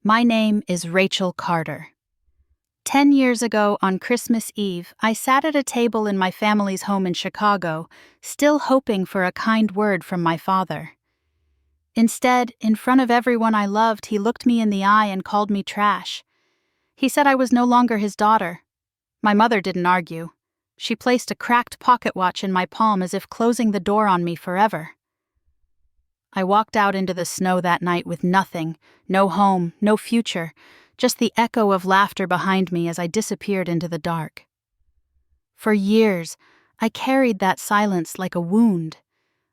My name is Rachel Carter. 10 years ago, on Christmas Eve, I sat at a table in my family's home in Chicago, still hoping for a kind word from my father. Instead, in front of everyone I loved, he looked me in the eye and called me trash. He said I was no longer his daughter. My mother didn't argue. She placed a cracked pocket watch in my palm as if closing the door on me forever. I walked out into the snow that night with nothing, no home, no future, just the echo of laughter behind me as I disappeared into the dark. For years, I carried that silence like a wound.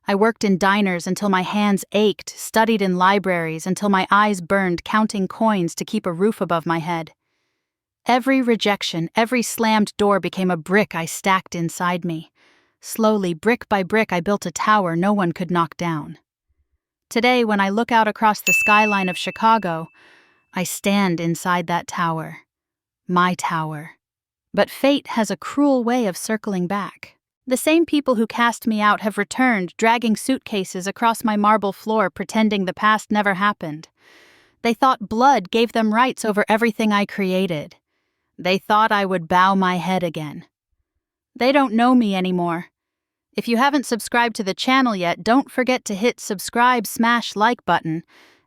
I worked in diners until my hands ached, studied in libraries until my eyes burned, counting coins to keep a roof above my head. Every rejection, every slammed door became a brick I stacked inside me. Slowly, brick by brick, I built a tower no one could knock down. Today, when I look out across the skyline of Chicago, I stand inside that tower. My tower. But fate has a cruel way of circling back. The same people who cast me out have returned, dragging suitcases across my marble floor, pretending the past never happened. They thought blood gave them rights over everything I created. They thought I would bow my head again. They don't know me anymore. If you haven't subscribed to the channel yet, don't forget to hit subscribe, smash like button,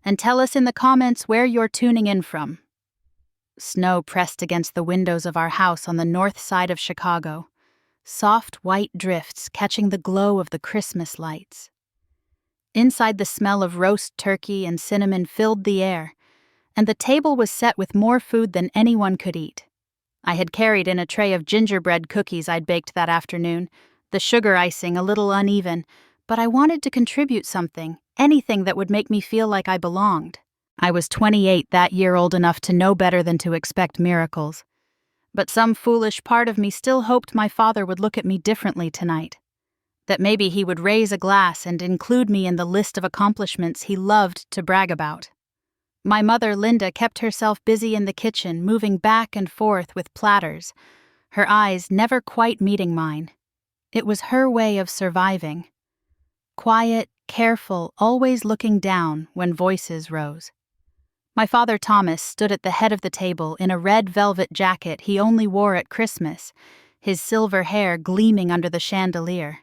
and tell us in the comments where you're tuning in from. Snow pressed against the windows of our house on the north side of Chicago. Soft white drifts catching the glow of the Christmas lights. Inside, the smell of roast turkey and cinnamon filled the air, and the table was set with more food than anyone could eat. I had carried in a tray of gingerbread cookies I'd baked that afternoon, the sugar icing a little uneven, but I wanted to contribute something, anything that would make me feel like I belonged. I was 28 that year, old enough to know better than to expect miracles. But some foolish part of me still hoped my father would look at me differently tonight. That maybe he would raise a glass and include me in the list of accomplishments he loved to brag about. My mother, Linda, kept herself busy in the kitchen, moving back and forth with platters, her eyes never quite meeting mine. It was her way of surviving. Quiet, careful, always looking down when voices rose. My father, Thomas, stood at the head of the table in a red velvet jacket he only wore at Christmas, his silver hair gleaming under the chandelier.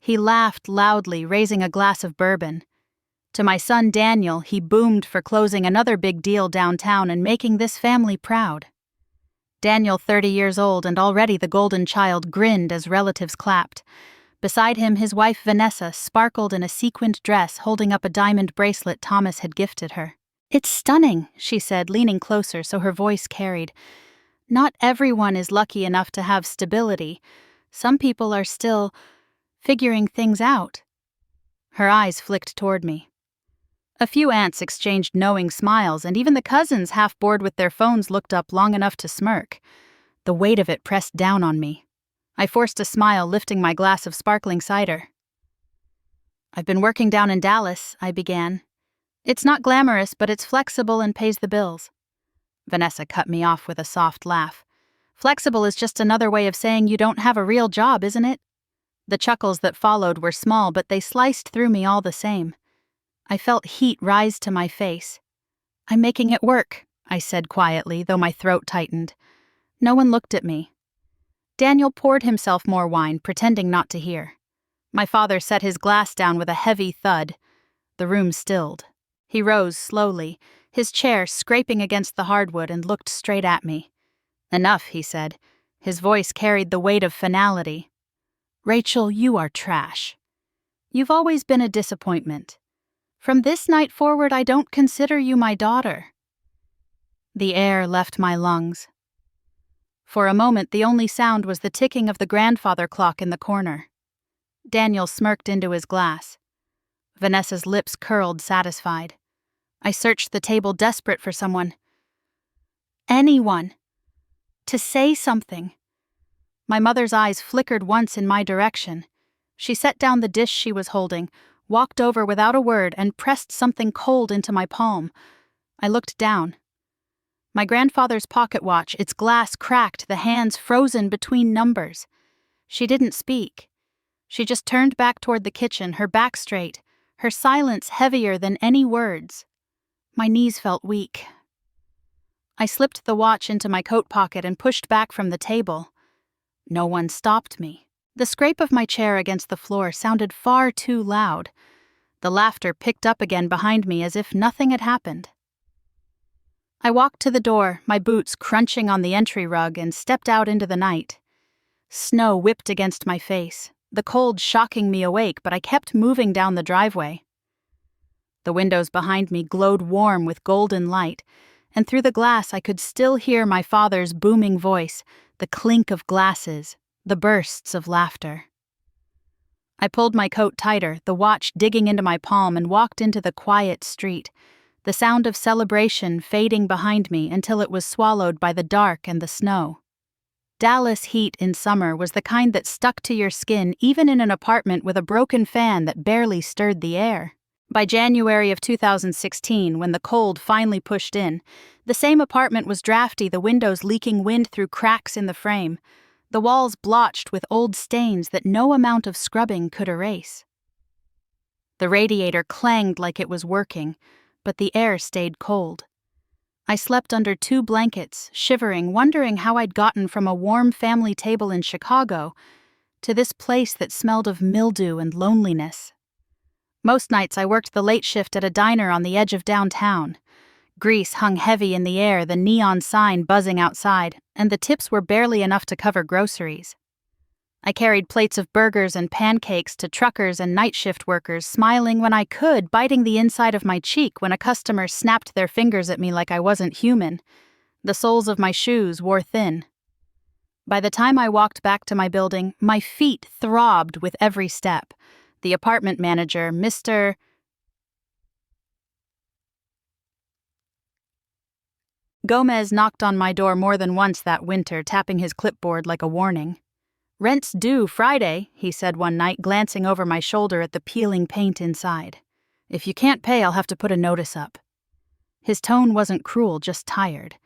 He laughed loudly, raising a glass of bourbon. To my son Daniel, he boomed for closing another big deal downtown and making this family proud. Daniel, 30 years old and already the golden child, grinned as relatives clapped. Beside him, his wife Vanessa sparkled in a sequined dress, holding up a diamond bracelet Thomas had gifted her. "It's stunning," she said, leaning closer so her voice carried. "Not everyone is lucky enough to have stability. Some people are still figuring things out." Her eyes flicked toward me. A few aunts exchanged knowing smiles, and even the cousins, half bored with their phones, looked up long enough to smirk. The weight of it pressed down on me. I forced a smile, lifting my glass of sparkling cider. "I've been working down in Dallas," I began. "It's not glamorous, but it's flexible and pays the bills." Vanessa cut me off with a soft laugh. "Flexible is just another way of saying you don't have a real job, isn't it?" The chuckles that followed were small, but they sliced through me all the same. I felt heat rise to my face. "I'm making it work," I said quietly, though my throat tightened. No one looked at me. Daniel poured himself more wine, pretending not to hear. My father set his glass down with a heavy thud. The room stilled. He rose slowly, his chair scraping against the hardwood, and looked straight at me. "Enough," he said. His voice carried the weight of finality. "Rachel, you are trash. You've always been a disappointment. From this night forward, I don't consider you my daughter." The air left my lungs. For a moment, the only sound was the ticking of the grandfather clock in the corner. Daniel smirked into his glass. Vanessa's lips curled, satisfied. I searched the table, desperate for someone. Anyone. To say something. My mother's eyes flickered once in my direction. She set down the dish she was holding, walked over without a word, and pressed something cold into my palm. I looked down. My grandfather's pocket watch, its glass cracked, the hands frozen between numbers. She didn't speak. She just turned back toward the kitchen, her back straight, her silence heavier than any words. My knees felt weak. I slipped the watch into my coat pocket and pushed back from the table. No one stopped me. The scrape of my chair against the floor sounded far too loud. The laughter picked up again behind me as if nothing had happened. I walked to the door, my boots crunching on the entry rug, and stepped out into the night. Snow whipped against my face, the cold shocking me awake, but I kept moving down the driveway. The windows behind me glowed warm with golden light, and through the glass I could still hear my father's booming voice, the clink of glasses, the bursts of laughter. I pulled my coat tighter, the watch digging into my palm, and walked into the quiet street, the sound of celebration fading behind me until it was swallowed by the dark and the snow. Dallas heat in summer was the kind that stuck to your skin even in an apartment with a broken fan that barely stirred the air. By January of 2016, when the cold finally pushed in, the same apartment was drafty, the windows leaking wind through cracks in the frame, the walls blotched with old stains that no amount of scrubbing could erase. The radiator clanged like it was working, but the air stayed cold. I slept under 2 blankets, shivering, wondering how I'd gotten from a warm family table in Chicago to this place that smelled of mildew and loneliness. Most nights I worked the late shift at a diner on the edge of downtown. Grease hung heavy in the air, the neon sign buzzing outside, and the tips were barely enough to cover groceries. I carried plates of burgers and pancakes to truckers and night shift workers, smiling when I could, biting the inside of my cheek when a customer snapped their fingers at me like I wasn't human. The soles of my shoes wore thin. By the time I walked back to my building, my feet throbbed with every step. The apartment manager, Mr. Gomez, knocked on my door more than once that winter, tapping his clipboard like a warning. "Rent's due Friday," he said one night, glancing over my shoulder at the peeling paint inside. "If you can't pay, I'll have to put a notice up." His tone wasn't cruel, just tired.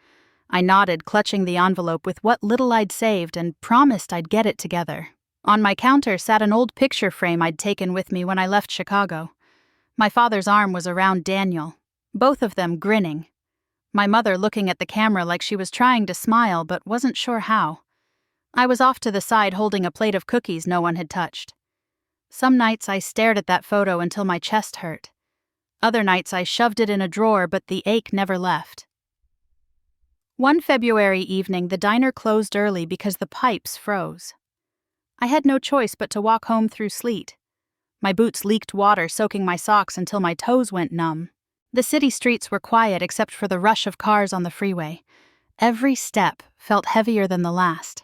I nodded, clutching the envelope with what little I'd saved, and promised I'd get it together. On my counter sat an old picture frame I'd taken with me when I left Chicago. My father's arm was around Daniel, both of them grinning. My mother looking at the camera like she was trying to smile but wasn't sure how. I was off to the side holding a plate of cookies no one had touched. Some nights I stared at that photo until my chest hurt. Other nights I shoved it in a drawer, but the ache never left. One February evening, the diner closed early because the pipes froze. I had no choice but to walk home through sleet. My boots leaked water, soaking my socks until my toes went numb. The city streets were quiet except for the rush of cars on the freeway. Every step felt heavier than the last.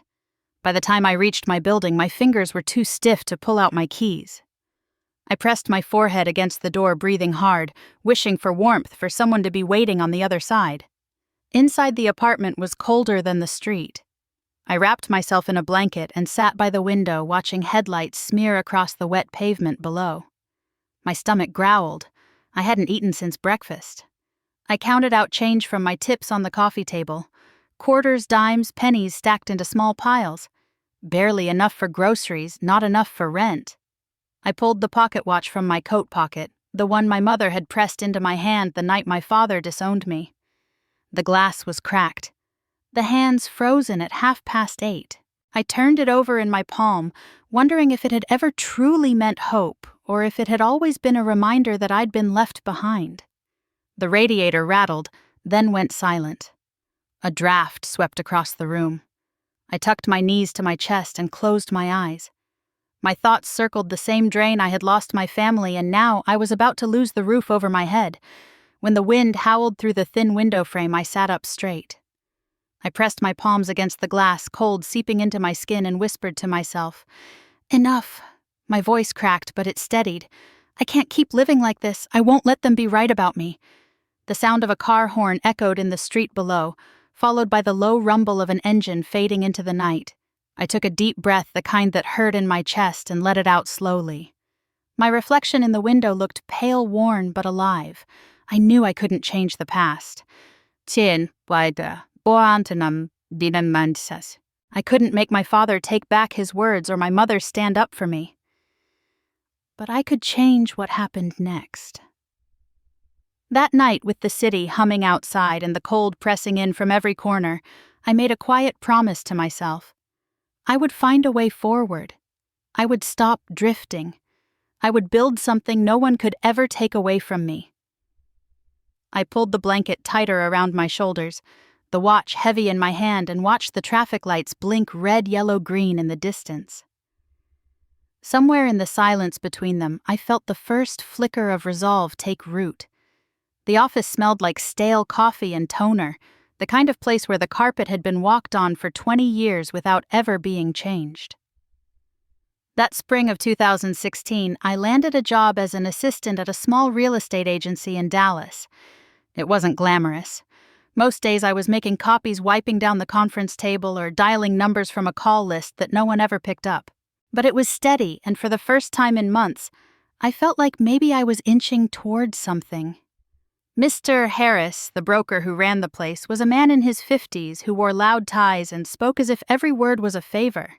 By the time I reached my building, my fingers were too stiff to pull out my keys. I pressed my forehead against the door, breathing hard, wishing for warmth, for someone to be waiting on the other side. Inside the apartment was colder than the street. I wrapped myself in a blanket and sat by the window, watching headlights smear across the wet pavement below. My stomach growled. I hadn't eaten since breakfast. I counted out change from my tips on the coffee table. Quarters, dimes, pennies stacked into small piles. Barely enough for groceries, not enough for rent. I pulled the pocket watch from my coat pocket, the one my mother had pressed into my hand the night my father disowned me. The glass was cracked. The hands frozen at 8:30. I turned it over in my palm, wondering if it had ever truly meant hope, or if it had always been a reminder that I'd been left behind. The radiator rattled, then went silent. A draft swept across the room. I tucked my knees to my chest and closed my eyes. My thoughts circled the same drain I had lost my family, and now I was about to lose the roof over my head. When the wind howled through the thin window frame, I sat up straight. I pressed my palms against the glass, cold seeping into my skin, and whispered to myself, "Enough." My voice cracked, but it steadied. "I can't keep living like this. I won't let them be right about me." The sound of a car horn echoed in the street below, followed by the low rumble of an engine fading into the night. I took a deep breath, the kind that hurt in my chest, and let it out slowly. My reflection in the window looked pale, worn, but alive. I knew I couldn't change the past. I couldn't make my father take back his words or my mother stand up for me. But I could change what happened next. That night, with the city humming outside and the cold pressing in from every corner, I made a quiet promise to myself. I would find a way forward. I would stop drifting. I would build something no one could ever take away from me. I pulled the blanket tighter around my shoulders, the watch heavy in my hand, and watched the traffic lights blink red, yellow, green in the distance. Somewhere in the silence between them, I felt the first flicker of resolve take root. The office smelled like stale coffee and toner, the kind of place where the carpet had been walked on for 20 years without ever being changed. That spring of 2016, I landed a job as an assistant at a small real estate agency in Dallas. It wasn't glamorous. Most days I was making copies, wiping down the conference table, or dialing numbers from a call list that no one ever picked up. But it was steady, and for the first time in months, I felt like maybe I was inching towards something. Mr. Harris, the broker who ran the place, was a man in his 50s who wore loud ties and spoke as if every word was a favor.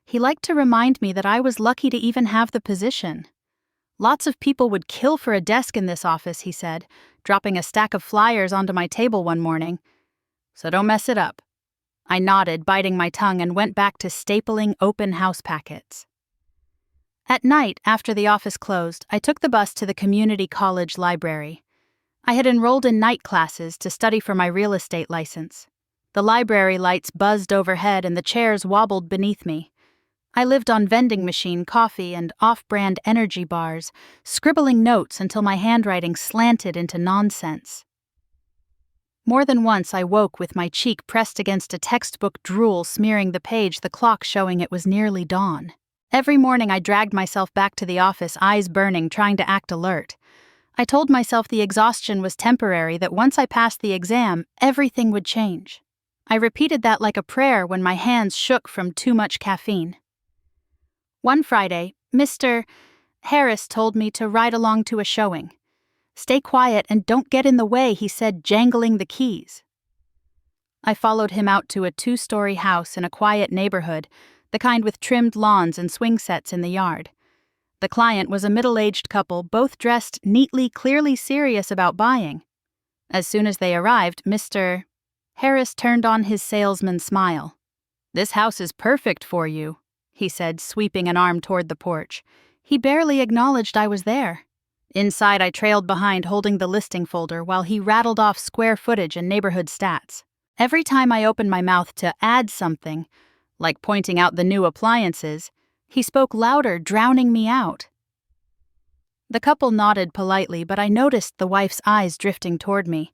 He liked to remind me that I was lucky to even have the position. Lots of people would kill for a desk in this office, he said, dropping a stack of flyers onto my table one morning. So don't mess it up. I nodded, biting my tongue, and went back to stapling open house packets. At night, after the office closed, I took the bus to the community college library. I had enrolled in night classes to study for my real estate license. The library lights buzzed overhead and the chairs wobbled beneath me. I lived on vending machine coffee and off-brand energy bars, scribbling notes until my handwriting slanted into nonsense. More than once I woke with my cheek pressed against a textbook drool smearing the page, the clock showing it was nearly dawn. Every morning I dragged myself back to the office, eyes burning, trying to act alert. I told myself the exhaustion was temporary, that once I passed the exam, everything would change. I repeated that like a prayer when my hands shook from too much caffeine. One Friday, Mr. Harris told me to ride along to a showing. "Stay quiet and don't get in the way," he said, jangling the keys. I followed him out to a 2-story house in a quiet neighborhood, the kind with trimmed lawns and swing sets in the yard. The client was a middle-aged couple, both dressed neatly, clearly serious about buying. As soon as they arrived, Mr. Harris turned on his salesman smile. "This house is perfect for you," he said, sweeping an arm toward the porch. He barely acknowledged I was there. Inside, I trailed behind, holding the listing folder, while he rattled off square footage and neighborhood stats. Every time I opened my mouth to add something, like pointing out the new appliances, he spoke louder, drowning me out. The couple nodded politely, but I noticed the wife's eyes drifting toward me.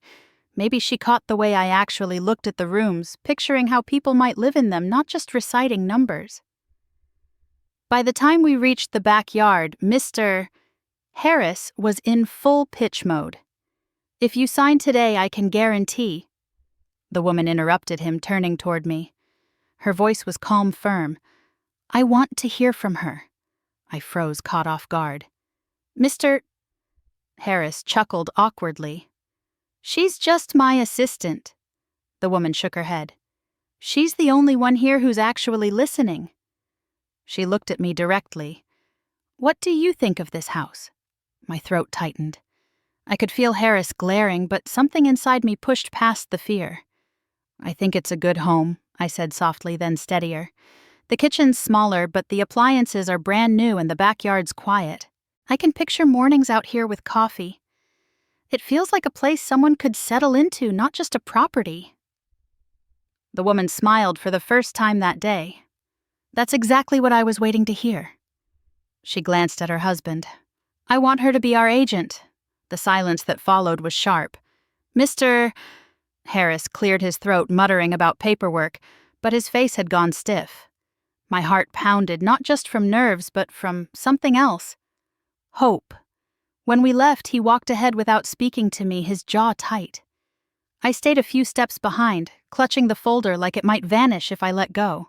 Maybe she caught the way I actually looked at the rooms, picturing how people might live in them, not just reciting numbers. By the time we reached the backyard, Mr. Harris was in full pitch mode. "If you sign today, I can guarantee—" The woman interrupted him, turning toward me. Her voice was calm, firm. "I want to hear from her." I froze, caught off guard. "Mr. Harris chuckled awkwardly. "She's just my assistant." The woman shook her head. "She's the only one here who's actually listening." She looked at me directly. "What do you think of this house?" My throat tightened. I could feel Harris glaring, but something inside me pushed past the fear. "I think it's a good home," I said softly, then steadier. "The kitchen's smaller, but the appliances are brand new and the backyard's quiet. I can picture mornings out here with coffee. It feels like a place someone could settle into, not just a property." The woman smiled for the first time that day. "That's exactly what I was waiting to hear." She glanced at her husband. "I want her to be our agent." The silence that followed was sharp. Mr. Harris cleared his throat, muttering about paperwork, but his face had gone stiff. My heart pounded, not just from nerves, but from something else. Hope. When we left, he walked ahead without speaking to me, his jaw tight. I stayed a few steps behind, clutching the folder like it might vanish if I let go.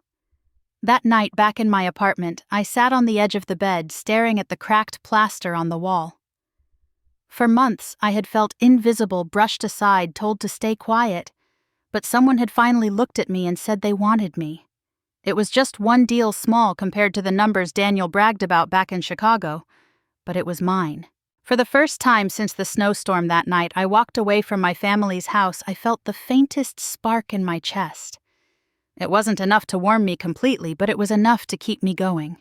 That night, back in my apartment, I sat on the edge of the bed, staring at the cracked plaster on the wall. For months, I had felt invisible, brushed aside, told to stay quiet, but someone had finally looked at me and said they wanted me. It was just one deal small compared to the numbers Daniel bragged about back in Chicago, but it was mine. For the first time since the snowstorm that night, I walked away from my family's house. I felt the faintest spark in my chest. It wasn't enough to warm me completely, but it was enough to keep me going.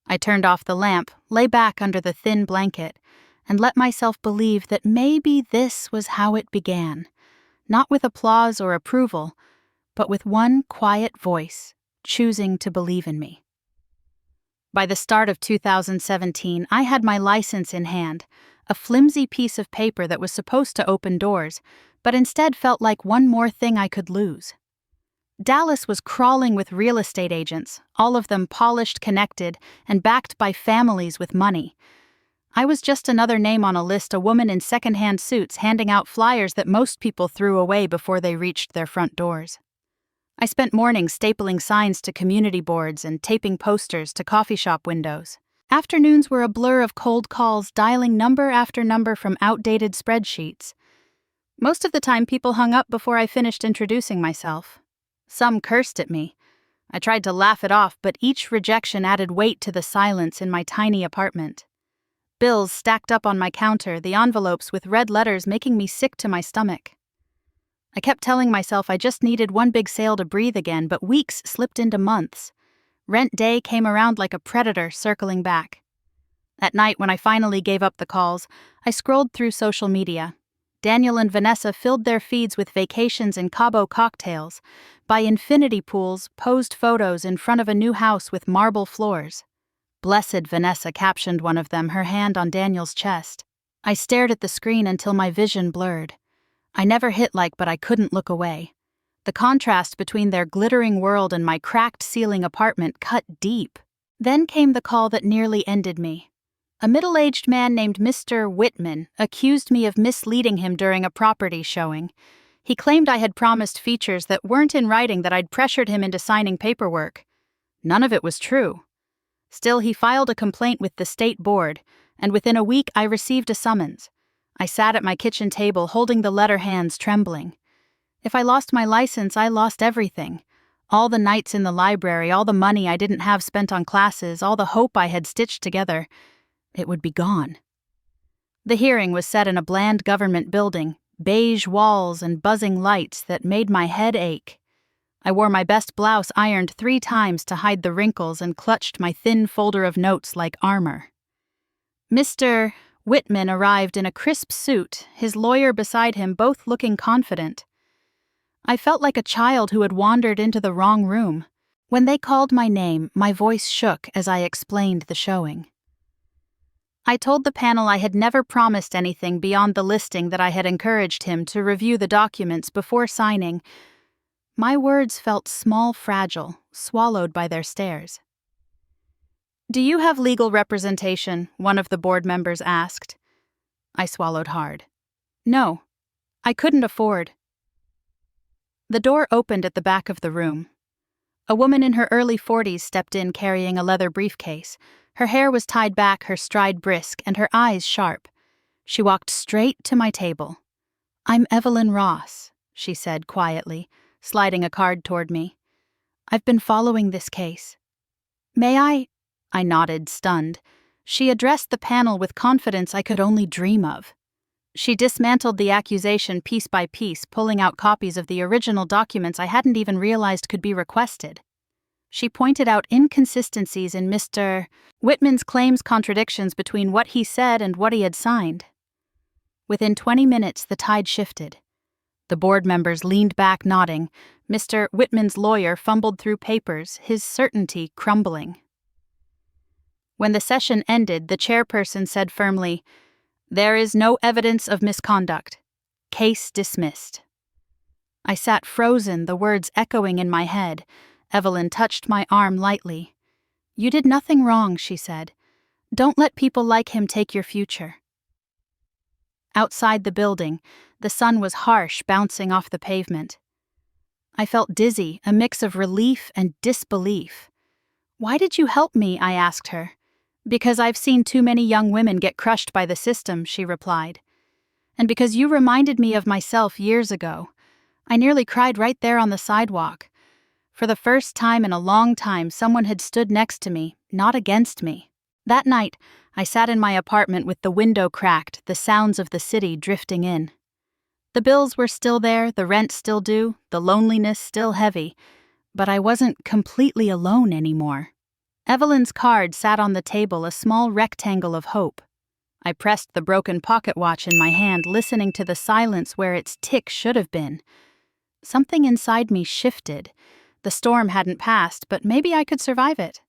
I turned off the lamp, lay back under the thin blanket, and let myself believe that maybe this was how it began, not with applause or approval, but with one quiet voice choosing to believe in me. By the start of 2017, I had my license in hand, a flimsy piece of paper that was supposed to open doors, but instead felt like one more thing I could lose. Dallas was crawling with real estate agents, all of them polished, connected, and backed by families with money. I was just another name on a list, a woman in second-hand suits handing out flyers that most people threw away before they reached their front doors. I spent mornings stapling signs to community boards and taping posters to coffee shop windows. Afternoons were a blur of cold calls, dialing number after number from outdated spreadsheets. Most of the time, people hung up before I finished introducing myself. Some cursed at me. I tried to laugh it off, but each rejection added weight to the silence in my tiny apartment. Bills stacked up on my counter, the envelopes with red letters making me sick to my stomach. I kept telling myself I just needed one big sale to breathe again, but weeks slipped into months. Rent day came around like a predator circling back. At night, when I finally gave up the calls, I scrolled through social media. Daniel and Vanessa filled their feeds with vacations in Cabo cocktails, by infinity pools, posed photos in front of a new house with marble floors. Blessed Vanessa captioned one of them, her hand on Daniel's chest. I stared at the screen until my vision blurred. I never hit like, but I couldn't look away. The contrast between their glittering world and my cracked ceiling apartment cut deep. Then came the call that nearly ended me. A middle-aged man named Mr. Whitman accused me of misleading him during a property showing. He claimed I had promised features that weren't in writing, that I'd pressured him into signing paperwork. None of it was true. Still, he filed a complaint with the state board, and within a week I received a summons. I sat at my kitchen table holding the letter, hands trembling. If I lost my license, I lost everything. All the nights in the library, all the money I didn't have spent on classes, all the hope I had stitched together. It would be gone. The hearing was set in a bland government building, beige walls and buzzing lights that made my head ache. I wore my best blouse ironed 3 times to hide the wrinkles and clutched my thin folder of notes like armor. Mr. Whitman arrived in a crisp suit, his lawyer beside him, both looking confident. I felt like a child who had wandered into the wrong room. When they called my name, my voice shook as I explained the showing. I told the panel I had never promised anything beyond the listing, that I had encouraged him to review the documents before signing. My words felt small, fragile, swallowed by their stares. "Do you have legal representation?" one of the board members asked. I swallowed hard. "No, I couldn't afford." The door opened at the back of the room. A woman in her early 40s stepped in carrying a leather briefcase. Her hair was tied back, her stride brisk, and her eyes sharp. She walked straight to my table. "I'm Evelyn Ross," she said quietly, sliding a card toward me. "I've been following this case." "May I?" I nodded, stunned. She addressed the panel with confidence I could only dream of. She dismantled the accusation piece by piece, pulling out copies of the original documents I hadn't even realized could be requested. She pointed out inconsistencies in Mr. Whitman's claims, contradictions between what he said and what he had signed. Within 20 minutes, the tide shifted. The board members leaned back, nodding. Mr. Whitman's lawyer fumbled through papers, his certainty crumbling. When the session ended, the chairperson said firmly, "There is no evidence of misconduct. Case dismissed." I sat frozen, the words echoing in my head. Evelyn touched my arm lightly. "You did nothing wrong," she said. "Don't let people like him take your future." Outside the building, the sun was harsh, bouncing off the pavement. I felt dizzy, a mix of relief and disbelief. "Why did you help me?" I asked her. "Because I've seen too many young women get crushed by the system," she replied. "And because you reminded me of myself years ago." I nearly cried right there on the sidewalk. For the first time in a long time, someone had stood next to me, not against me. That night, I sat in my apartment with the window cracked, the sounds of the city drifting in. The bills were still there, the rent still due, the loneliness still heavy, but I wasn't completely alone anymore. Evelyn's card sat on the table, a small rectangle of hope. I pressed the broken pocket watch in my hand, listening to the silence where its tick should have been. Something inside me shifted. The storm hadn't passed, but maybe I could survive it.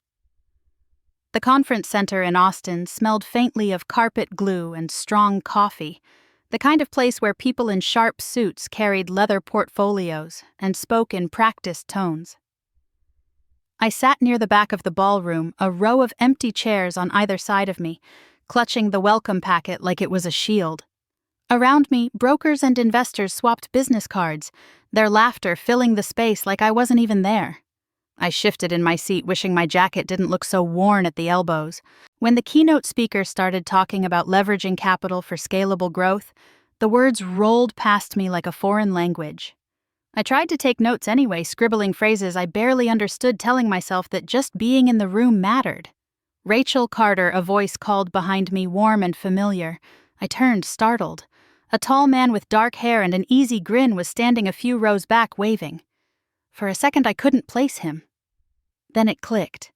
The conference center in Austin smelled faintly of carpet glue and strong coffee, the kind of place where people in sharp suits carried leather portfolios and spoke in practiced tones. I sat near the back of the ballroom, a row of empty chairs on either side of me, clutching the welcome packet like it was a shield. Around me, brokers and investors swapped business cards, their laughter filling the space like I wasn't even there. I shifted in my seat, wishing my jacket didn't look so worn at the elbows. When the keynote speaker started talking about leveraging capital for scalable growth, the words rolled past me like a foreign language. I tried to take notes anyway, scribbling phrases I barely understood, telling myself that just being in the room mattered. Rachel Carter, a voice called behind me, warm and familiar. I turned, startled. A tall man with dark hair and an easy grin was standing a few rows back, waving. For a second I couldn't place him. Then it clicked.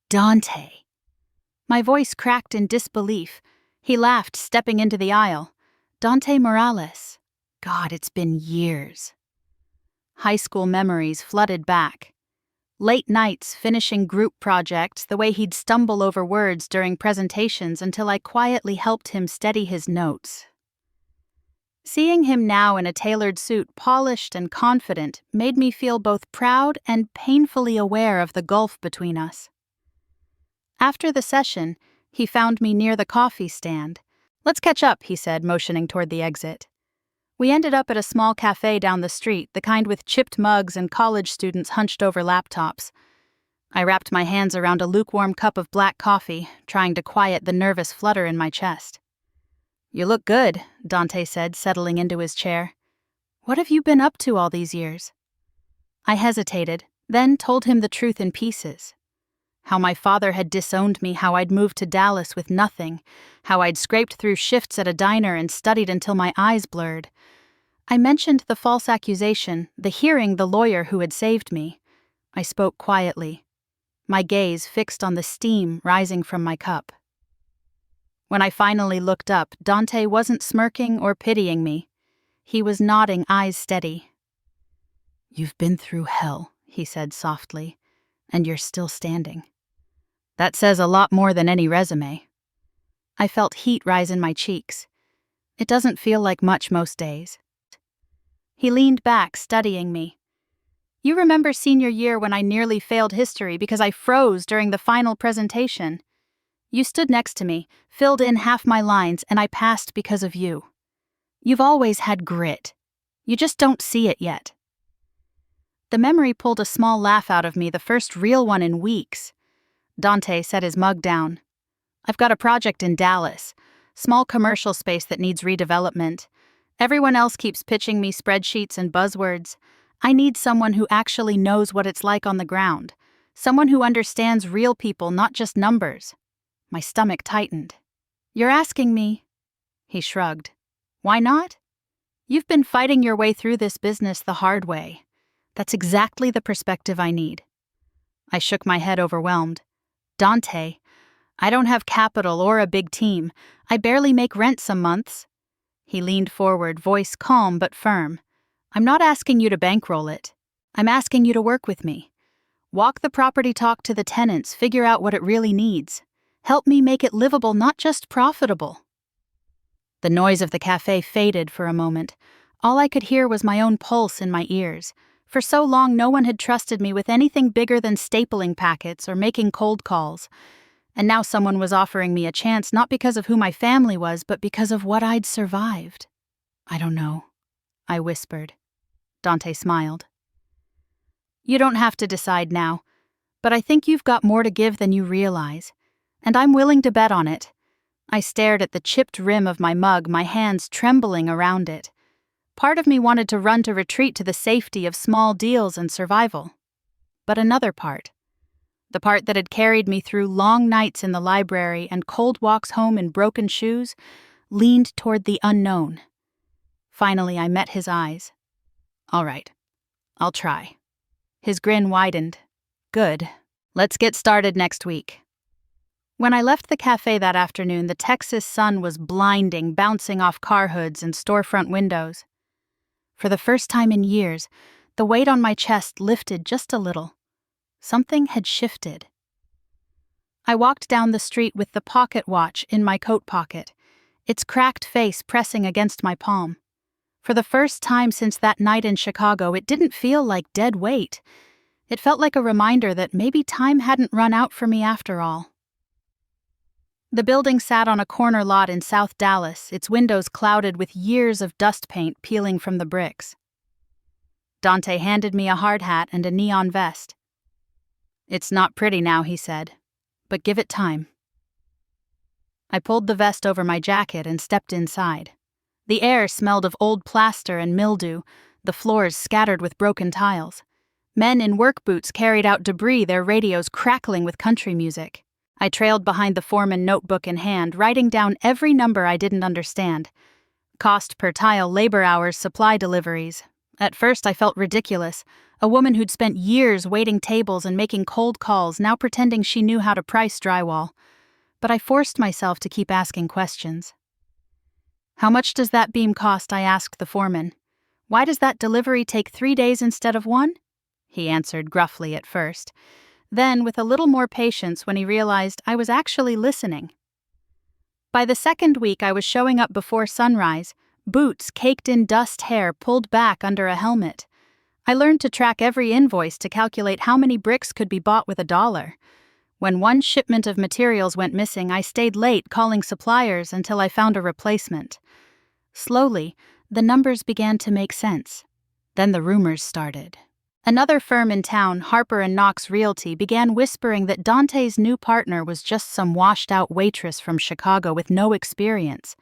Dante. My voice cracked in disbelief. He laughed, stepping into the aisle. Dante Morales. God, it's been years. High school memories flooded back. Late nights finishing group projects, the way he'd stumble over words during presentations until I quietly helped him steady his notes. Seeing him now in a tailored suit, polished and confident, made me feel both proud and painfully aware of the gulf between us. After the session, he found me near the coffee stand. "Let's catch up," he said, motioning toward the exit. We ended up at a small cafe down the street, the kind with chipped mugs and college students hunched over laptops. I wrapped my hands around a lukewarm cup of black coffee, trying to quiet the nervous flutter in my chest. "You look good," Dante said, settling into his chair. "What have you been up to all these years?" I hesitated, then told him the truth in pieces. How my father had disowned me, how I'd moved to Dallas with nothing, how I'd scraped through shifts at a diner and studied until my eyes blurred. I mentioned the false accusation, the hearing the lawyer who had saved me. I spoke quietly, my gaze fixed on the steam rising from my cup. When I finally looked up, Dante wasn't smirking or pitying me. He was nodding, eyes steady. "You've been through hell," he said softly, "and you're still standing. That says a lot more than any resume." I felt heat rise in my cheeks. It doesn't feel like much most days. He leaned back, studying me. "You remember senior year when I nearly failed history because I froze during the final presentation? You stood next to me, filled in half my lines, and I passed because of you. You've always had grit. You just don't see it yet." The memory pulled a small laugh out of me, the first real one in weeks. Dante set his mug down. "I've got a project in Dallas, small commercial space that needs redevelopment. Everyone else keeps pitching me spreadsheets and buzzwords. I need someone who actually knows what it's like on the ground, someone who understands real people, not just numbers." My stomach tightened. "You're asking me?" He shrugged. "Why not? You've been fighting your way through this business the hard way. That's exactly the perspective I need." I shook my head, overwhelmed. "Dante, I don't have capital or a big team. I barely make rent some months." He leaned forward, voice calm but firm. "I'm not asking you to bankroll it. I'm asking you to work with me. Walk the property talk to the tenants, figure out what it really needs. Help me make it livable, not just profitable." The noise of the cafe faded for a moment. All I could hear was my own pulse in my ears. For so long, no one had trusted me with anything bigger than stapling packets or making cold calls. And now someone was offering me a chance, not because of who my family was, but because of what I'd survived. "I don't know," I whispered. Dante smiled. "You don't have to decide now, but I think you've got more to give than you realize. And I'm willing to bet on it." I stared at the chipped rim of my mug, my hands trembling around it. Part of me wanted to run to retreat to the safety of small deals and survival. But another part, The part that had carried me through long nights in the library and cold walks home in broken shoes, leaned toward the unknown. Finally, I met his eyes. All right, I'll try. His grin widened. Good. Let's get started next week. When I left the cafe that afternoon, the Texas sun was blinding, bouncing off car hoods and storefront windows. For the first time in years, the weight on my chest lifted just a little. Something had shifted. I walked down the street with the pocket watch in my coat pocket, its cracked face pressing against my palm. For the first time since that night in Chicago, it didn't feel like dead weight. It felt like a reminder that maybe time hadn't run out for me after all. The building sat on a corner lot in South Dallas, its windows clouded with years of dust paint peeling from the bricks. Dante handed me a hard hat and a neon vest. It's not pretty now, he said, but give it time. I pulled the vest over my jacket and stepped inside. The air smelled of old plaster and mildew, the floors scattered with broken tiles. Men in work boots carried out debris, their radios crackling with country music. I trailed behind the foreman, notebook in hand, writing down every number I didn't understand. Cost per tile, labor hours, supply deliveries. At first I felt ridiculous, a woman who'd spent years waiting tables and making cold calls, now pretending she knew how to price drywall. But I forced myself to keep asking questions. How much does that beam cost? I asked the foreman. Why does that delivery take 3 days instead of 1? He answered gruffly at first. Then, with a little more patience when he realized I was actually listening. By the second week, I was showing up before sunrise, boots caked in dust, hair pulled back under a helmet. I learned to track every invoice to calculate how many bricks could be bought with $1. When one shipment of materials went missing, I stayed late calling suppliers until I found a replacement. Slowly, the numbers began to make sense. Then the rumors started. Another firm in town, Harper & Knox Realty, began whispering that Dante's new partner was just some washed-out waitress from Chicago with no experience.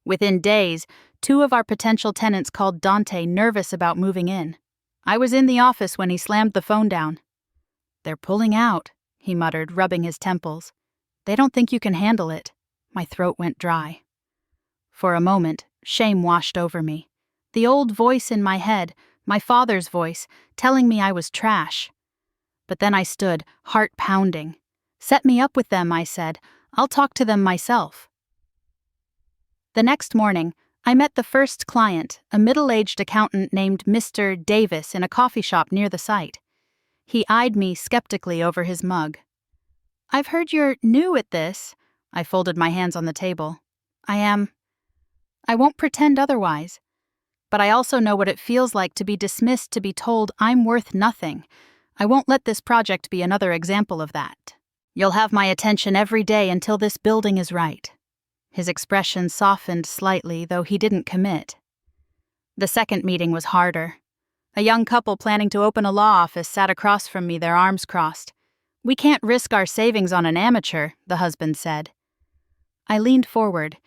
Within days, 2 of our potential tenants called Dante, nervous about moving in. I was in the office when he slammed the phone down. "They're pulling out," he muttered, rubbing his temples. "They don't think you can handle it." My throat went dry. For a moment, shame washed over me. The old voice in my head, my father's voice, telling me I was trash. But then I stood, heart pounding. "Set me up with them," I said. "I'll talk to them myself." The next morning, I met the first client, a middle-aged accountant named Mr. Davis, in a coffee shop near the site. He eyed me skeptically over his mug. "I've heard you're new at this." I folded my hands on the table. "I am. I won't pretend otherwise. But I also know what it feels like to be dismissed, to be told I'm worth nothing. I won't let this project be another example of that. You'll have my attention every day until this building is right." His expression softened slightly, though he didn't commit. The second meeting was harder. A young couple planning to open a law office sat across from me, their arms crossed. "We can't risk our savings on an amateur," the husband said. I leaned forward.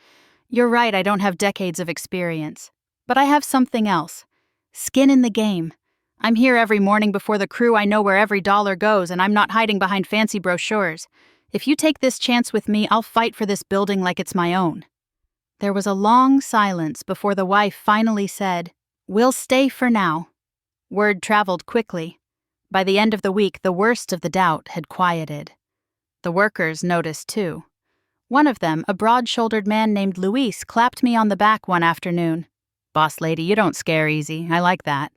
"You're right, I don't have decades of experience. But I have something else. Skin in the game. I'm here every morning before the crew. I know where every dollar goes, and I'm not hiding behind fancy brochures. If you take this chance with me, I'll fight for this building like it's my own." There was a long silence before the wife finally said, "We'll stay for now." Word traveled quickly. By the end of the week, the worst of the doubt had quieted. The workers noticed too. One of them, a broad-shouldered man named Luis, clapped me on the back one afternoon. "Boss lady, you don't scare easy. I like that."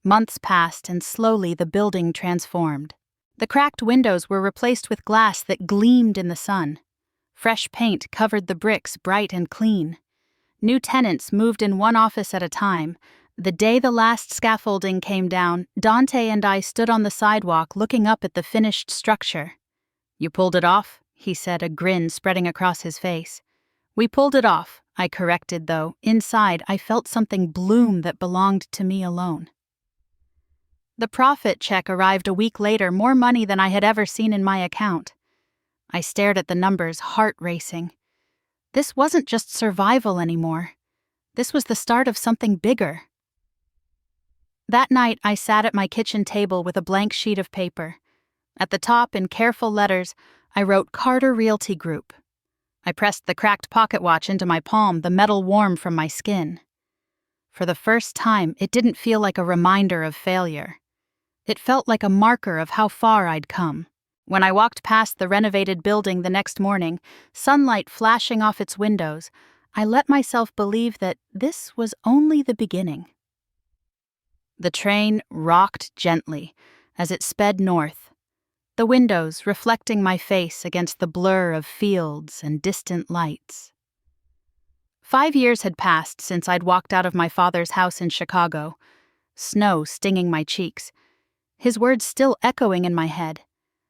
Months passed, and slowly the building transformed. The cracked windows were replaced with glass that gleamed in the sun. Fresh paint covered the bricks bright and clean. New tenants moved in one office at a time. The day the last scaffolding came down, Dante and I stood on the sidewalk looking up at the finished structure. "You pulled it off?" he said, a grin spreading across his face. "We pulled it off," I corrected, though inside I felt something bloom that belonged to me alone. The profit check arrived a week later, more money than I had ever seen in my account. I stared at the numbers, heart racing. This wasn't just survival anymore. This was the start of something bigger. That night, I sat at my kitchen table with a blank sheet of paper. At the top, in careful letters, I wrote Carter Realty Group. I pressed the cracked pocket watch into my palm, the metal warm from my skin. For the first time, it didn't feel like a reminder of failure. It felt like a marker of how far I'd come. When I walked past the renovated building the next morning, sunlight flashing off its windows, I let myself believe that this was only the beginning. The train rocked gently as it sped north, the windows reflecting my face against the blur of fields and distant lights. 5 years had passed since I'd walked out of my father's house in Chicago, snow stinging my cheeks, his words still echoing in my head.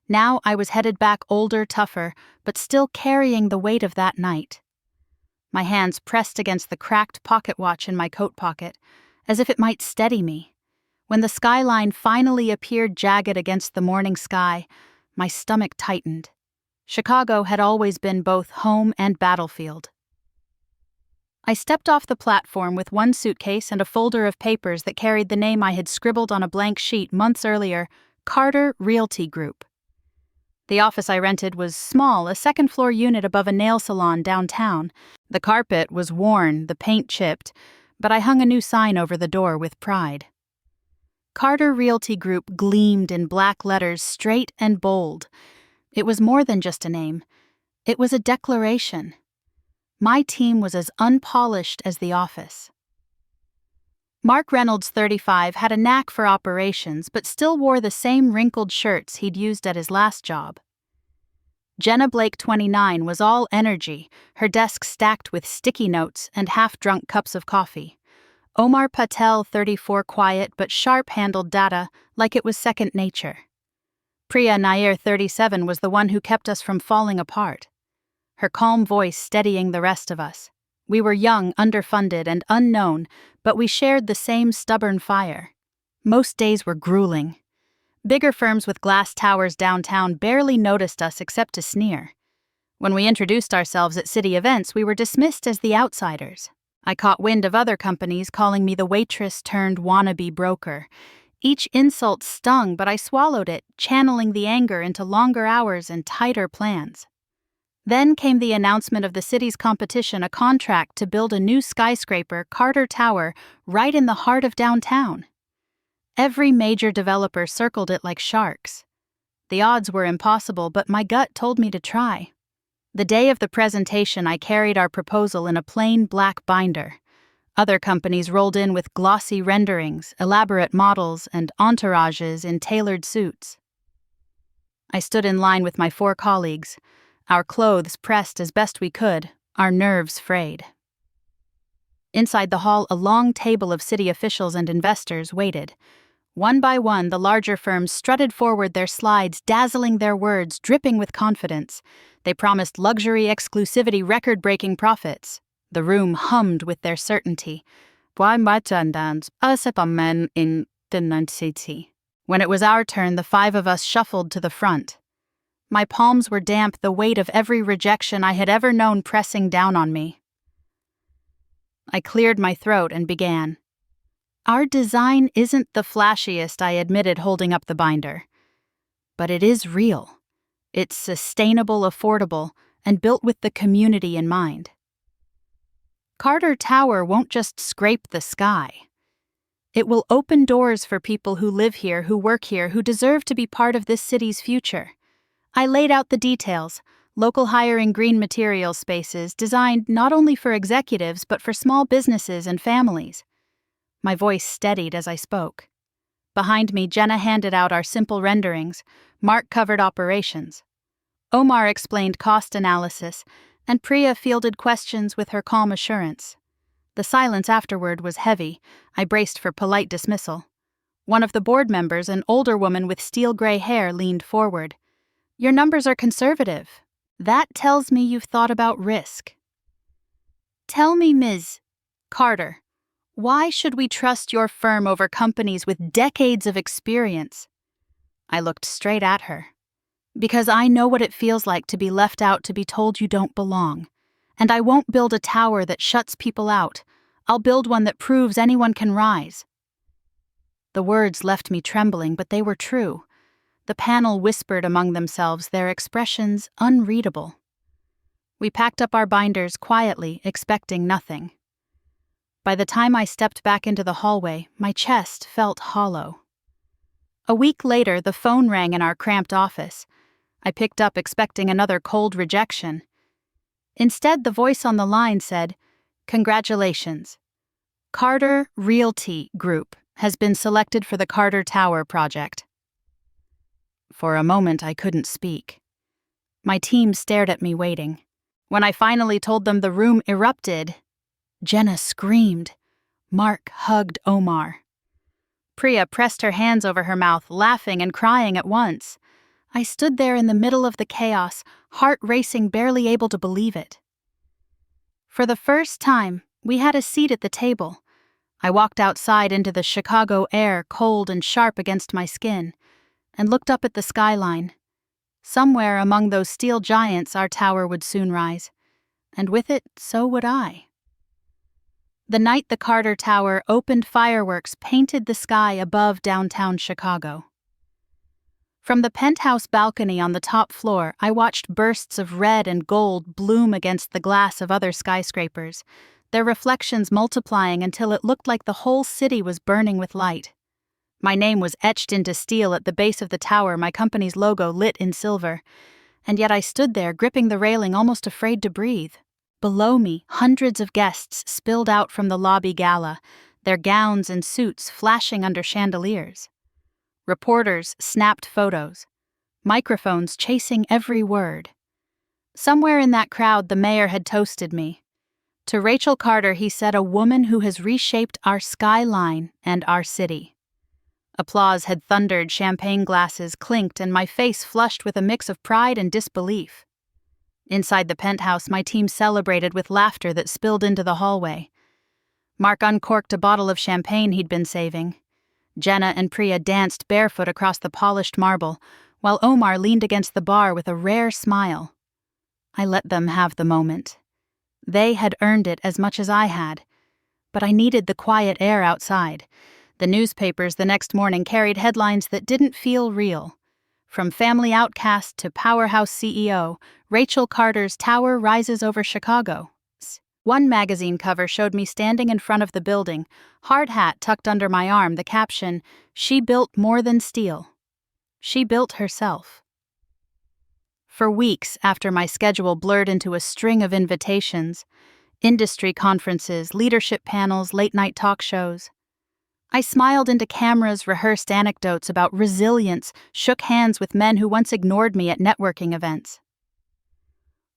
Now I was headed back older, tougher, but still carrying the weight of that night. My hands pressed against the cracked pocket watch in my coat pocket, as if it might steady me. When the skyline finally appeared jagged against the morning sky, my stomach tightened. Chicago had always been both home and battlefield. I stepped off the platform with one suitcase and a folder of papers that carried the name I had scribbled on a blank sheet months earlier, Carter Realty Group. The office I rented was small, a second-floor unit above a nail salon downtown. The carpet was worn, the paint chipped, but I hung a new sign over the door with pride. Carter Realty Group gleamed in black letters, straight and bold. It was more than just a name. It was a declaration. My team was as unpolished as the office. Mark Reynolds, 35, had a knack for operations, but still wore the same wrinkled shirts he'd used at his last job. Jenna Blake, 29, was all energy, her desk stacked with sticky notes and half-drunk cups of coffee. Omar Patel, 34, quiet but sharp-handled data like it was second nature. Priya Nair, 37, was the one who kept us from falling apart, her calm voice steadying the rest of us. We were young, underfunded, and unknown, but we shared the same stubborn fire. Most days were grueling. Bigger firms with glass towers downtown barely noticed us except to sneer. When we introduced ourselves at city events, we were dismissed as the outsiders. I caught wind of other companies calling me the waitress-turned-wannabe broker. Each insult stung, but I swallowed it, channeling the anger into longer hours and tighter plans. Then came the announcement of the city's competition, a contract to build a new skyscraper, Carter Tower, right in the heart of downtown. Every major developer circled it like sharks. The odds were impossible, but my gut told me to try. The day of the presentation, I carried our proposal in a plain black binder. Other companies rolled in with glossy renderings, elaborate models, and entourages in tailored suits. I stood in line with my 4 colleagues, our clothes pressed as best we could, our nerves frayed. Inside the hall, a long table of city officials and investors waited. One by one, the larger firms strutted forward, their slides dazzling, their words dripping with confidence. They promised luxury, exclusivity, record-breaking profits. The room hummed with their certainty. When it was our turn, the 5 of us shuffled to the front. My palms were damp, the weight of every rejection I had ever known pressing down on me. I cleared my throat and began. Our design isn't the flashiest, I admitted, holding up the binder. But it is real. It's sustainable, affordable, and built with the community in mind. Carter Tower won't just scrape the sky. It will open doors for people who live here, who work here, who deserve to be part of this city's future. I laid out the details, local hiring, green material spaces designed not only for executives but for small businesses and families. My voice steadied as I spoke. Behind me, Jenna handed out our simple renderings. Mark covered operations. Omar explained cost analysis, and Priya fielded questions with her calm assurance. The silence afterward was heavy. I braced for polite dismissal. One of the board members, an older woman with steel-gray hair, leaned forward. Your numbers are conservative. That tells me you've thought about risk. Tell me, Ms. Carter, why should we trust your firm over companies with decades of experience? I looked straight at her. Because I know what it feels like to be left out, to be told you don't belong. And I won't build a tower that shuts people out. I'll build one that proves anyone can rise. The words left me trembling, but they were true. The panel whispered among themselves, their expressions unreadable. We packed up our binders quietly, expecting nothing. By the time I stepped back into the hallway, my chest felt hollow. A week later, the phone rang in our cramped office. I picked up expecting another cold rejection. Instead, the voice on the line said, "Congratulations. Carter Realty Group has been selected for the Carter Tower project." For a moment, I couldn't speak. My team stared at me waiting. When I finally told them the room erupted, Jenna screamed. Mark hugged Omar. Priya pressed her hands over her mouth, laughing and crying at once. I stood there in the middle of the chaos, heart racing, barely able to believe it. For the first time, we had a seat at the table. I walked outside into the Chicago air, cold and sharp against my skin, and looked up at the skyline. Somewhere among those steel giants, our tower would soon rise, and with it, so would I. The night the Carter Tower opened, fireworks painted the sky above downtown Chicago. From the penthouse balcony on the top floor, I watched bursts of red and gold bloom against the glass of other skyscrapers, their reflections multiplying until it looked like the whole city was burning with light. My name was etched into steel at the base of the tower, my company's logo lit in silver, and yet I stood there gripping the railing, almost afraid to breathe. Below me, hundreds of guests spilled out from the lobby gala, their gowns and suits flashing under chandeliers. Reporters snapped photos, microphones chasing every word. Somewhere in that crowd, the mayor had toasted me. To Rachel Carter, he said, "A woman who has reshaped our skyline and our city." Applause had thundered, champagne glasses clinked, and my face flushed with a mix of pride and disbelief. Inside the penthouse, my team celebrated with laughter that spilled into the hallway. Mark uncorked a bottle of champagne he'd been saving. Jenna and Priya danced barefoot across the polished marble, while Omar leaned against the bar with a rare smile. I let them have the moment. They had earned it as much as I had, but I needed the quiet air outside. The newspapers the next morning carried headlines that didn't feel real. From family outcast to powerhouse CEO, Rachel Carter's tower rises over Chicago. One magazine cover showed me standing in front of the building, hard hat tucked under my arm, the caption, "She built more than steel." She built herself. For weeks after my schedule blurred into a string of invitations, industry conferences, leadership panels, late-night talk shows, I smiled into cameras, rehearsed anecdotes about resilience, shook hands with men who once ignored me at networking events.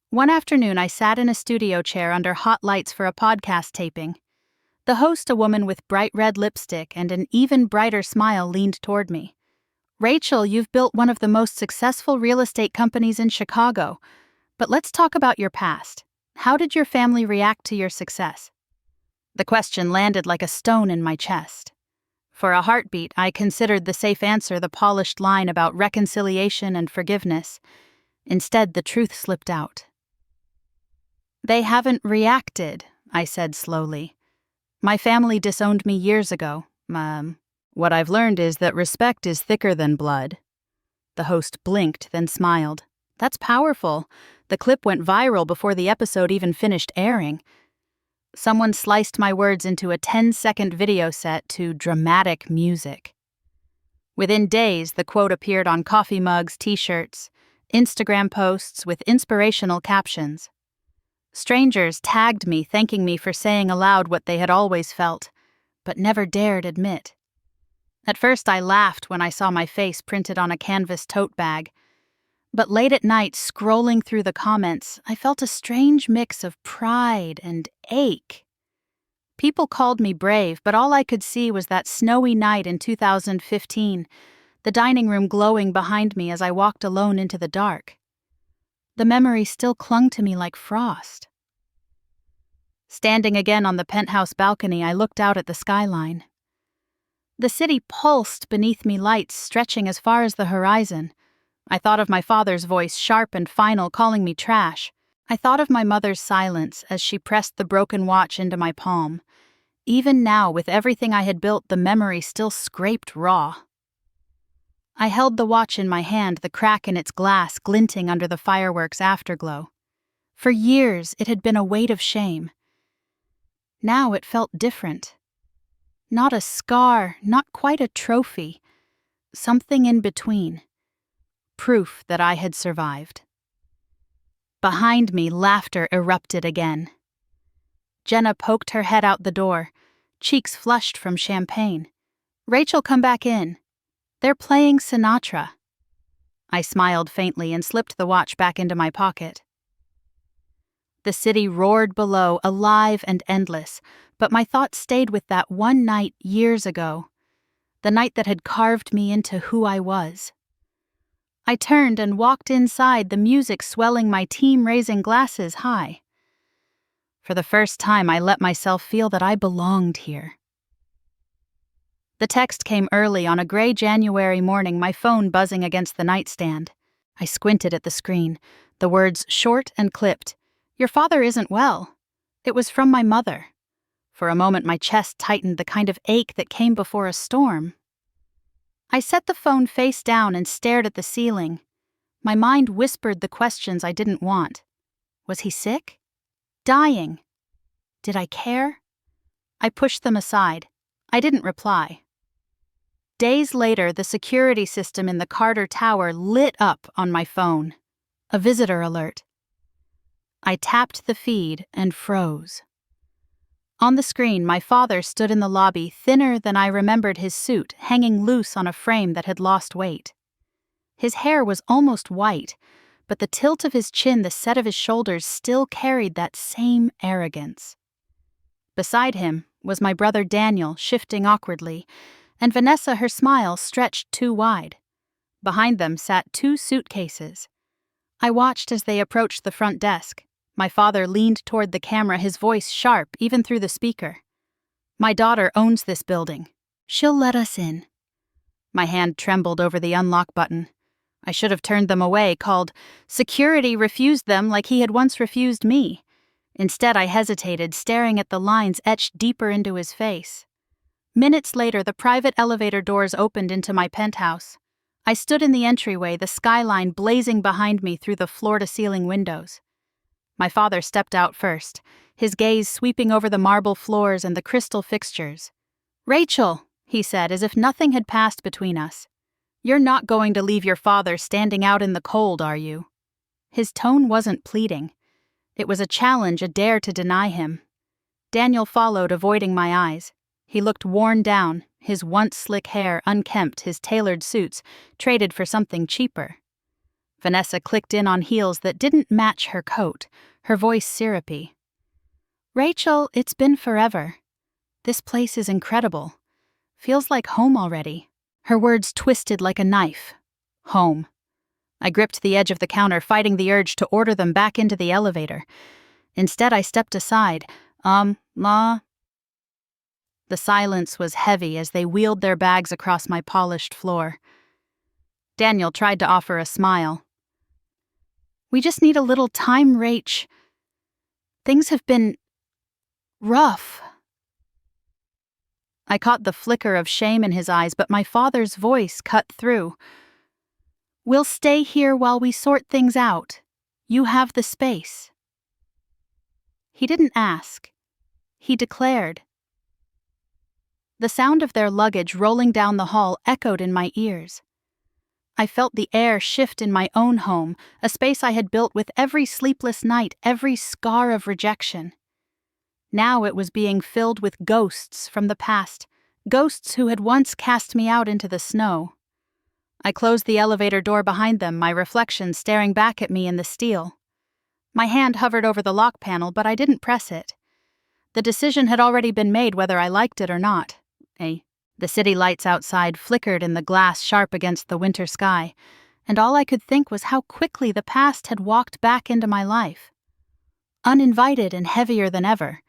One afternoon, I sat in a studio chair under hot lights for a podcast taping. The host, a woman with bright red lipstick and an even brighter smile, leaned toward me. "Rachel, you've built one of the most successful real estate companies in Chicago. But let's talk about your past. How did your family react to your success?" The question landed like a stone in my chest. For a heartbeat, I considered the safe answer, the polished line about reconciliation and forgiveness. Instead, the truth slipped out. "They haven't reacted," I said slowly. "My family disowned me years ago. What I've learned is that respect is thicker than blood." The host blinked, then smiled. "That's powerful. The clip went viral before the episode even finished airing." Someone sliced my words into a 10-second video set to dramatic music. Within days, the quote appeared on coffee mugs, t-shirts, Instagram posts with inspirational captions. Strangers tagged me, thanking me for saying aloud what they had always felt, but never dared admit. At first, I laughed when I saw my face printed on a canvas tote bag. But late at night, scrolling through the comments, I felt a strange mix of pride and ache. People called me brave, but all I could see was that snowy night in 2015, the dining room glowing behind me as I walked alone into the dark. The memory still clung to me like frost. Standing again on the penthouse balcony, I looked out at the skyline. The city pulsed beneath me, lights stretching as far as the horizon. I thought of my father's voice, sharp and final, calling me trash. I thought of my mother's silence as she pressed the broken watch into my palm. Even now, with everything I had built, the memory still scraped raw. I held the watch in my hand, the crack in its glass glinting under the fireworks' afterglow. For years, it had been a weight of shame. Now it felt different. Not a scar, not quite a trophy. Something in between. Proof that I had survived. Behind me, laughter erupted again. Jenna poked her head out the door, cheeks flushed from champagne. "Rachel, come back in. They're playing Sinatra." I smiled faintly and slipped the watch back into my pocket. The city roared below, alive and endless, but my thoughts stayed with that one night years ago, the night that had carved me into who I was. I turned and walked inside, the music swelling, my team raising glasses high. For the first time, I let myself feel that I belonged here. The text came early on a gray January morning, my phone buzzing against the nightstand. I squinted at the screen, the words short and clipped. "Your father isn't well." It was from my mother. For a moment, my chest tightened, the kind of ache that came before a storm. I set the phone face down and stared at the ceiling. My mind whispered the questions I didn't want. Was he sick? Dying? Did I care? I pushed them aside. I didn't reply. Days later, the security system in the Carter Tower lit up on my phone. A visitor alert. I tapped the feed and froze. On the screen, my father stood in the lobby, thinner than I remembered his suit, hanging loose on a frame that had lost weight. His hair was almost white, but the tilt of his chin, the set of his shoulders, still carried that same arrogance. Beside him was my brother Daniel, shifting awkwardly, and Vanessa, her smile stretched too wide. Behind them sat 2 suitcases. I watched as they approached the front desk. My father leaned toward the camera, his voice sharp even through the speaker. "My daughter owns this building. She'll let us in." My hand trembled over the unlock button. I should have turned them away, called security, refused them like he had once refused me. Instead, I hesitated, staring at the lines etched deeper into his face. Minutes later, the private elevator doors opened into my penthouse. I stood in the entryway, the skyline blazing behind me through the floor-to-ceiling windows. My father stepped out first, his gaze sweeping over the marble floors and the crystal fixtures. "Rachel," he said, as if nothing had passed between us. "You're not going to leave your father standing out in the cold, are you?" His tone wasn't pleading. It was a challenge, a dare to deny him. Daniel followed, avoiding my eyes. He looked worn down, his once slick hair unkempt, his tailored suits traded for something cheaper. Vanessa clicked in on heels that didn't match her coat, her voice syrupy. "Rachel, it's been forever. This place is incredible. Feels like home already." Her words twisted like a knife. Home. I gripped the edge of the counter, fighting the urge to order them back into the elevator. Instead, I stepped aside. Ma. The silence was heavy as they wheeled their bags across my polished floor. Daniel tried to offer a smile. "We just need a little time, Rach. Things have been rough." I caught the flicker of shame in his eyes, but my father's voice cut through. "We'll stay here while we sort things out. You have the space." He didn't ask. He declared. The sound of their luggage rolling down the hall echoed in my ears. I felt the air shift in my own home, a space I had built with every sleepless night, every scar of rejection. Now it was being filled with ghosts from the past, ghosts who had once cast me out into the snow. I closed the elevator door behind them, my reflection staring back at me in the steel. My hand hovered over the lock panel, but I didn't press it. The decision had already been made whether I liked it or not. The city lights outside flickered in the glass sharp against the winter sky, and all I could think was how quickly the past had walked back into my life. Uninvited and heavier than ever.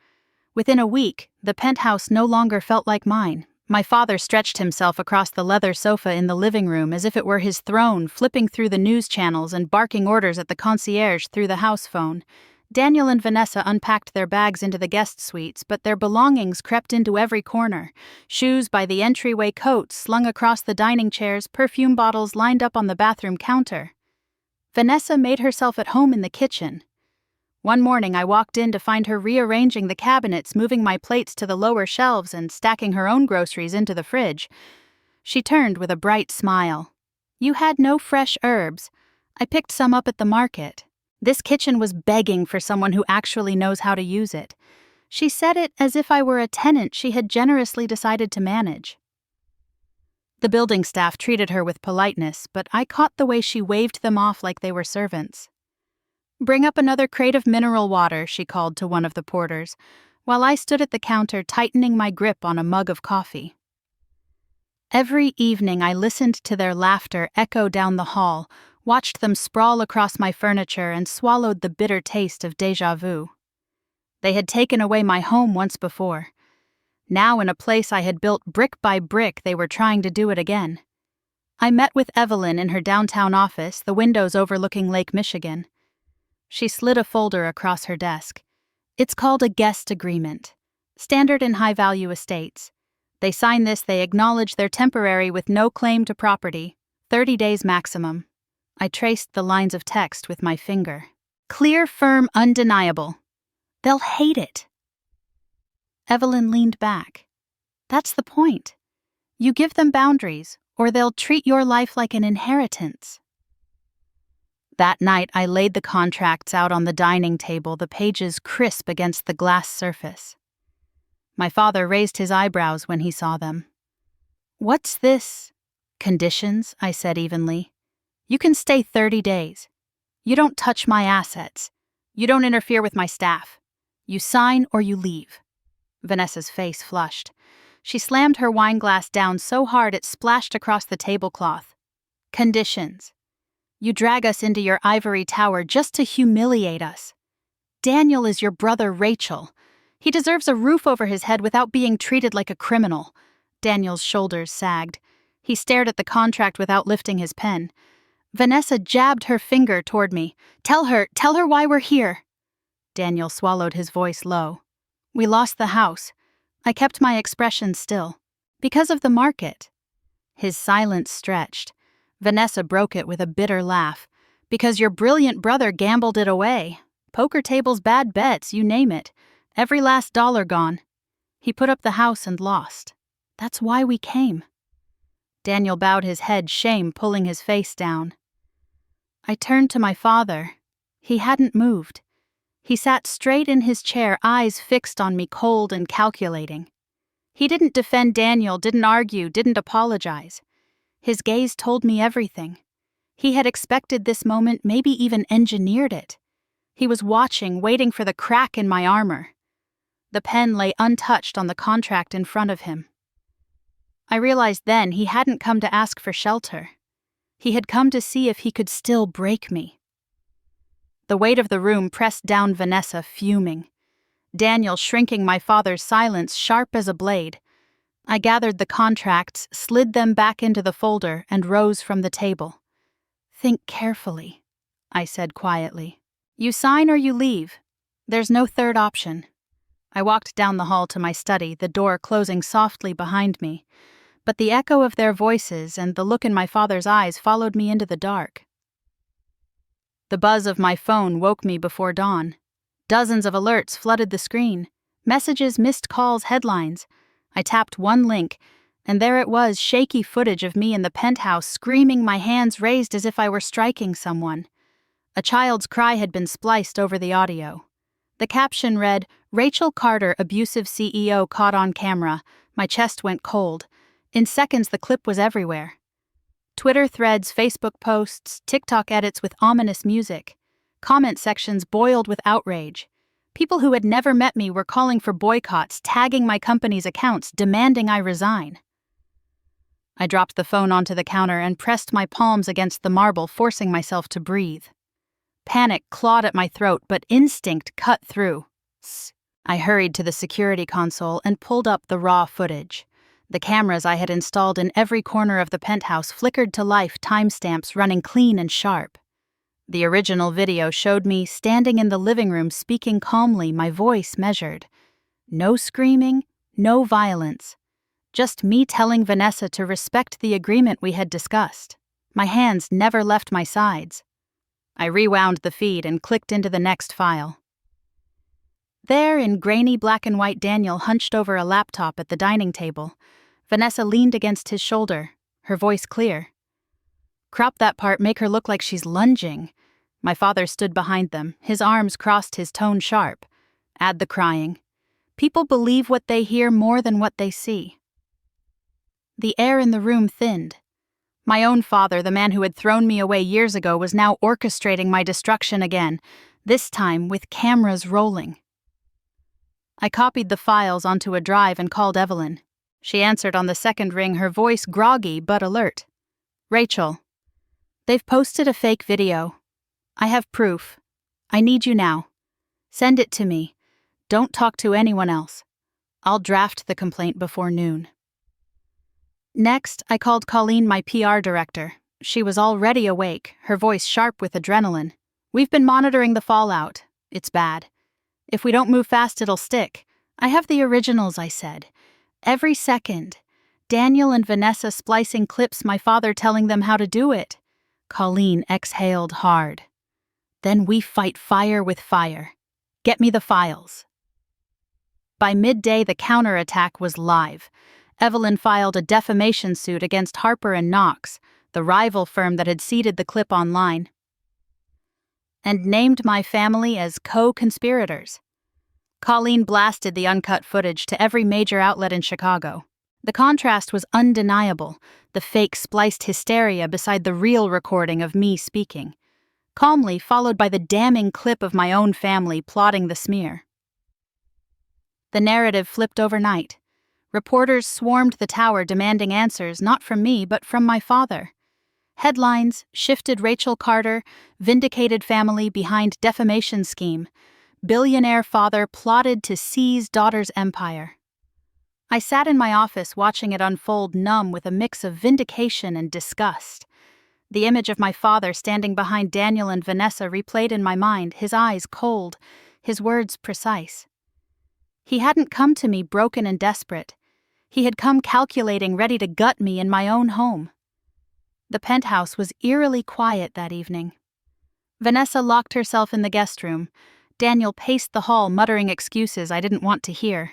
Within a week, the penthouse no longer felt like mine. My father stretched himself across the leather sofa in the living room as if it were his throne, flipping through the news channels and barking orders at the concierge through the house phone. Daniel and Vanessa unpacked their bags into the guest suites, but their belongings crept into every corner. Shoes by the entryway, coats slung across the dining chairs, perfume bottles lined up on the bathroom counter. Vanessa made herself at home in the kitchen. One morning I walked in to find her rearranging the cabinets, moving my plates to the lower shelves and stacking her own groceries into the fridge. She turned with a bright smile. "You had no fresh herbs. I picked some up at the market." This kitchen was begging for someone who actually knows how to use it. She said it as if I were a tenant she had generously decided to manage. The building staff treated her with politeness, but I caught the way she waved them off like they were servants. "Bring up another crate of mineral water," she called to one of the porters, while I stood at the counter tightening my grip on a mug of coffee. Every evening I listened to their laughter echo down the hall, watched them sprawl across my furniture, and swallowed the bitter taste of déjà vu. They had taken away my home once before. Now, in a place I had built brick by brick, they were trying to do it again. I met with Evelyn in her downtown office, the windows overlooking Lake Michigan. She slid a folder across her desk. "It's called a guest agreement. Standard in high-value estates. They sign this, they acknowledge they're temporary with no claim to property. 30 days maximum." I traced the lines of text with my finger. "Clear, firm, undeniable. They'll hate it." Evelyn leaned back. "That's the point. You give them boundaries, or they'll treat your life like an inheritance." That night, I laid the contracts out on the dining table, the pages crisp against the glass surface. My father raised his eyebrows when he saw them. "What's this?" "Conditions," I said evenly. "You can stay 30 days. You don't touch my assets. You don't interfere with my staff. You sign or you leave." Vanessa's face flushed. She slammed her wine glass down so hard it splashed across the tablecloth. "Conditions. You drag us into your ivory tower just to humiliate us. Daniel is your brother Rachel. He deserves a roof over his head without being treated like a criminal." Daniel's shoulders sagged. He stared at the contract without lifting his pen. Vanessa jabbed her finger toward me. Tell her why we're here." Daniel swallowed, his voice low. "We lost the house." I kept my expression still. "Because of the market." His silence stretched. Vanessa broke it with a bitter laugh. "Because your brilliant brother gambled it away. Poker tables, bad bets, you name it. Every last dollar gone. He put up the house and lost. That's why we came." Daniel bowed his head, shame pulling his face down. I turned to my father. He hadn't moved. He sat straight in his chair, eyes fixed on me, cold and calculating. He didn't defend Daniel, didn't argue, didn't apologize. His gaze told me everything. He had expected this moment, maybe even engineered it. He was watching, waiting for the crack in my armor. The pen lay untouched on the contract in front of him. I realized then he hadn't come to ask for shelter. He had come to see if he could still break me. The weight of the room pressed down Vanessa, fuming. Daniel shrinking my father's silence, sharp as a blade. I gathered the contracts, slid them back into the folder, and rose from the table. "Think carefully," I said quietly. "You sign or you leave. There's no third option." I walked down the hall to my study, the door closing softly behind me. But the echo of their voices and the look in my father's eyes followed me into the dark. The buzz of my phone woke me before dawn. Dozens of alerts flooded the screen. Messages, missed calls, headlines. I tapped one link, and there it was, shaky footage of me in the penthouse, screaming, my hands raised as if I were striking someone. A child's cry had been spliced over the audio. The caption read, "Rachel Carter, abusive CEO caught on camera." My chest went cold. In seconds, the clip was everywhere. Twitter threads, Facebook posts, TikTok edits with ominous music. Comment sections boiled with outrage. People who had never met me were calling for boycotts, tagging my company's accounts, demanding I resign. I dropped the phone onto the counter and pressed my palms against the marble, forcing myself to breathe. Panic clawed at my throat, but instinct cut through. I hurried to the security console and pulled up the raw footage. The cameras I had installed in every corner of the penthouse flickered to life, timestamps running clean and sharp. The original video showed me standing in the living room speaking calmly, my voice measured. No screaming, no violence. Just me telling Vanessa to respect the agreement we had discussed. My hands never left my sides. I rewound the feed and clicked into the next file. There, in grainy black and white, Daniel hunched over a laptop at the dining table. Vanessa leaned against his shoulder, her voice clear. Crop that part, make her look like she's lunging. My father stood behind them, his arms crossed, his tone sharp. Add the crying. People believe what they hear more than what they see. The air in the room thinned. My own father, the man who had thrown me away years ago, was now orchestrating my destruction again, this time with cameras rolling. I copied the files onto a drive and called Evelyn. She answered on the second ring, her voice groggy but alert. Rachel, they've posted a fake video. I have proof. I need you now. Send it to me. Don't talk to anyone else. I'll draft the complaint before noon. Next, I called Colleen, my PR director. She was already awake, her voice sharp with adrenaline. We've been monitoring the fallout. It's bad. If we don't move fast, it'll stick. I have the originals, I said. Every second. Daniel and Vanessa splicing clips, my father telling them how to do it. Colleen exhaled hard. Then we fight fire with fire. Get me the files. By midday, the counterattack was live. Evelyn filed a defamation suit against Harper and Knox, the rival firm that had seeded the clip online, and named my family as co-conspirators. Colleen blasted the uncut footage to every major outlet in Chicago. The contrast was undeniable, the fake spliced hysteria beside the real recording of me speaking, calmly followed by the damning clip of my own family plotting the smear. The narrative flipped overnight. Reporters swarmed the tower demanding answers not from me but from my father. Headlines: shifted Rachel Carter, vindicated family behind defamation scheme. Billionaire father plotted to seize daughter's empire. I sat in my office watching it unfold, numb with a mix of vindication and disgust. The image of my father standing behind Daniel and Vanessa replayed in my mind, his eyes cold, his words precise. He hadn't come to me broken and desperate. He had come calculating, ready to gut me in my own home. The penthouse was eerily quiet that evening. Vanessa locked herself in the guest room. Daniel paced the hall, muttering excuses I didn't want to hear.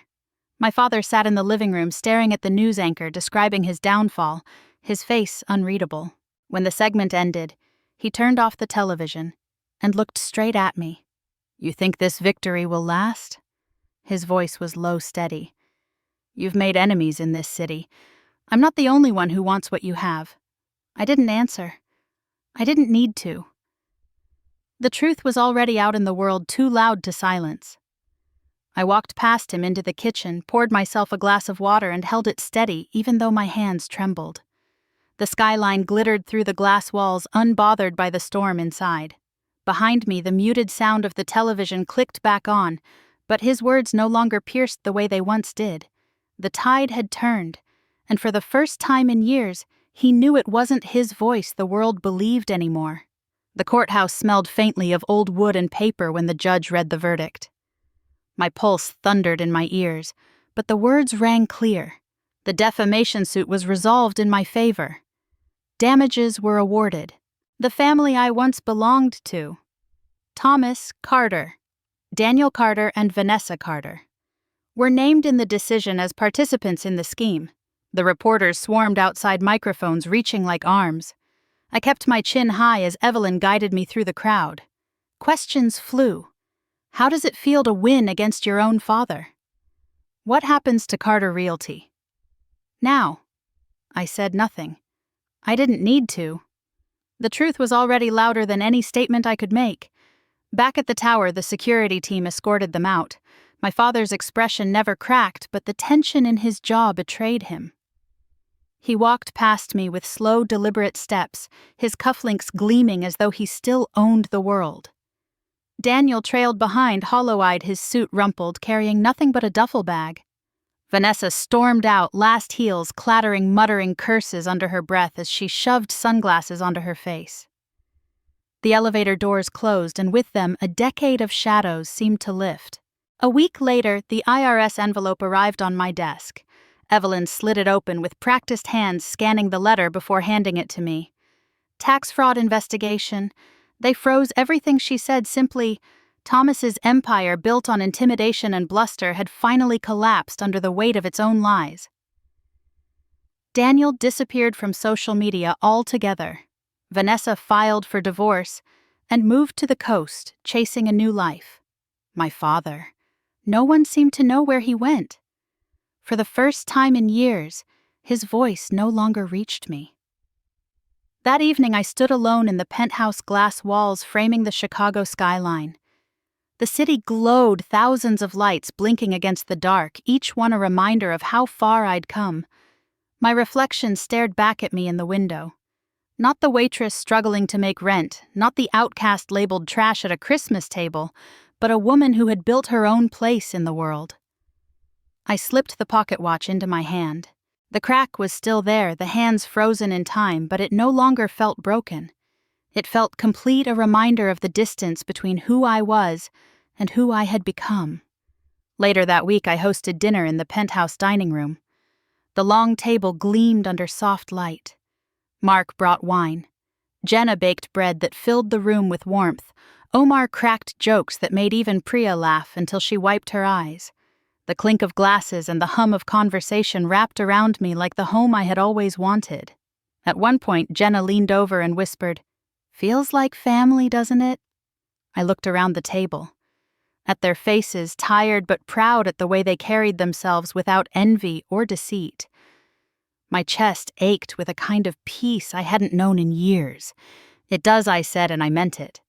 My father sat in the living room staring at the news anchor describing his downfall, his face unreadable. When the segment ended, he turned off the television and looked straight at me. You think this victory will last? His voice was low, steady. You've made enemies in this city. I'm not the only one who wants what you have. I didn't answer. I didn't need to. The truth was already out in the world, too loud to silence. I walked past him into the kitchen, poured myself a glass of water and held it steady even though my hands trembled. The skyline glittered through the glass walls, unbothered by the storm inside. Behind me, the muted sound of the television clicked back on, but his words no longer pierced the way they once did. The tide had turned, and for the first time in years, he knew it wasn't his voice the world believed anymore. The courthouse smelled faintly of old wood and paper when the judge read the verdict. My pulse thundered in my ears, but the words rang clear. The defamation suit was resolved in my favor. Damages were awarded. The family I once belonged to. Thomas Carter, Daniel Carter, and Vanessa Carter were named in the decision as participants in the scheme. The reporters swarmed outside microphones, reaching like arms. I kept my chin high as Evelyn guided me through the crowd. Questions flew. How does it feel to win against your own father? What happens to Carter Realty? Now. I said nothing. I didn't need to. The truth was already louder than any statement I could make. Back at the tower, the security team escorted them out. My father's expression never cracked, but the tension in his jaw betrayed him. He walked past me with slow, deliberate steps, his cufflinks gleaming as though he still owned the world. Daniel trailed behind, hollow-eyed, his suit rumpled, carrying nothing but a duffel bag. Vanessa stormed out, last heels clattering, muttering curses under her breath as she shoved sunglasses onto her face. The elevator doors closed, and with them, a decade of shadows seemed to lift. A week later, the IRS envelope arrived on my desk. Evelyn slid it open with practiced hands, scanning the letter before handing it to me. Tax fraud investigation. They froze everything she said simply. Thomas's empire, built on intimidation and bluster, had finally collapsed under the weight of its own lies. Daniel disappeared from social media altogether. Vanessa filed for divorce and moved to the coast, chasing a new life. My father. No one seemed to know where he went. For the first time in years, his voice no longer reached me. That evening I stood alone in the penthouse glass walls framing the Chicago skyline. The city glowed, thousands of lights blinking against the dark, each one a reminder of how far I'd come. My reflection stared back at me in the window. Not the waitress struggling to make rent, not the outcast labeled trash at a Christmas table, but a woman who had built her own place in the world. I slipped the pocket watch into my hand. The crack was still there, the hands frozen in time, but it no longer felt broken. It felt complete, a reminder of the distance between who I was and who I had become. Later that week, I hosted dinner in the penthouse dining room. The long table gleamed under soft light. Mark brought wine. Jenna baked bread that filled the room with warmth. Omar cracked jokes that made even Priya laugh until she wiped her eyes. The clink of glasses and the hum of conversation wrapped around me like the home I had always wanted. At one point, Jenna leaned over and whispered, "Feels like family, doesn't it?" I looked around the table. At their faces, tired but proud at the way they carried themselves without envy or deceit. My chest ached with a kind of peace I hadn't known in years. "It does," I said, and I meant it.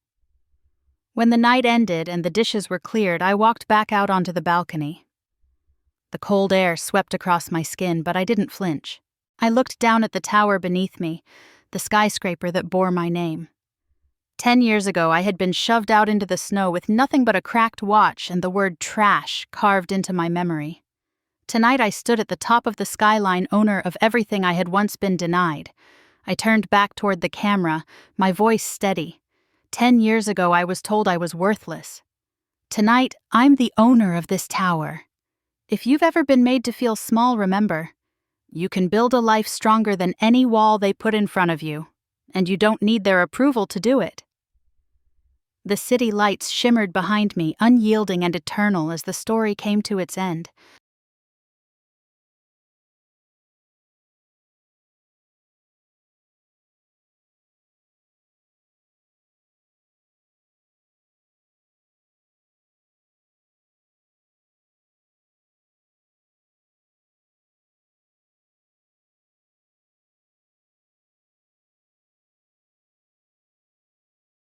When the night ended and the dishes were cleared, I walked back out onto the balcony. The cold air swept across my skin, but I didn't flinch. I looked down at the tower beneath me, the skyscraper that bore my name. 10 years ago, I had been shoved out into the snow with nothing but a cracked watch and the word trash carved into my memory. Tonight, I stood at the top of the skyline, owner of everything I had once been denied. I turned back toward the camera, my voice steady. 10 years ago, I was told I was worthless. Tonight, I'm the owner of this tower. If you've ever been made to feel small, remember, you can build a life stronger than any wall they put in front of you, and you don't need their approval to do it. The city lights shimmered behind me, unyielding and eternal as the story came to its end.